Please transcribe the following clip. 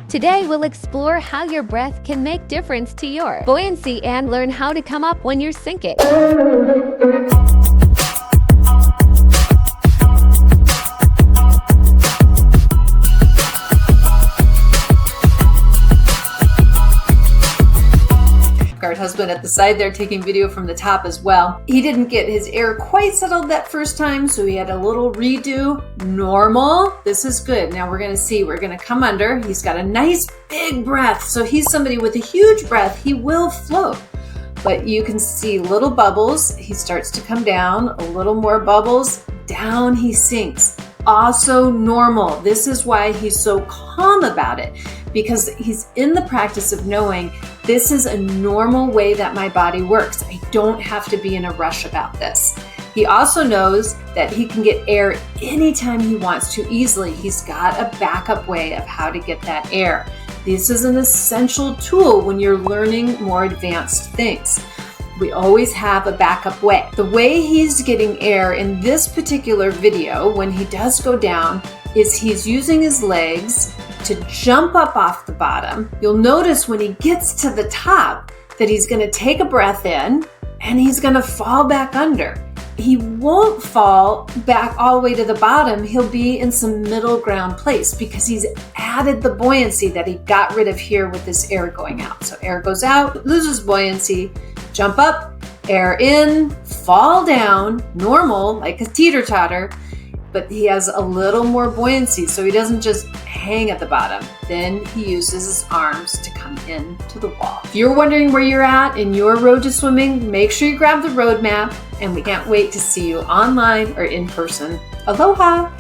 Today, we'll explore how your breath can make difference to your buoyancy and learn how to come up when you're sinking. Husband at the side there taking video from the top as well. He didn't get his air quite settled that first time, so he had a little redo. Normal. This is good. Now we're going to see. We're going to come under. He's got a nice big breath. So he's somebody with a huge breath. He will float. But you can see little bubbles. He starts to come down. A little more bubbles. Down he sinks. Also normal. This is why he's so calm about it, because he's in the practice of knowing this is a normal way that my body works. I don't have to be in a rush about this. He also knows that he can get air anytime he wants to easily. He's got a backup way of how to get that air. This is an essential tool when you're learning more advanced things. We always have a backup way. The way he's getting air in this particular video, when he does go down, is he's using his legs to jump up off the bottom. You'll notice when he gets to the top that he's going to take a breath in and he's going to fall back under. He won't fall back all the way to the bottom. He'll be in some middle ground place because he's added the buoyancy that he got rid of here with this air going out. So air goes out, loses buoyancy, jump up, air in, fall down, normal, like a teeter-totter, but he has a little more buoyancy, so he doesn't just hang at the bottom. Then he uses his arms to come in to the wall. If you're wondering where you're at in your road to swimming, make sure you grab the roadmap, and we can't wait to see you online or in person. Aloha!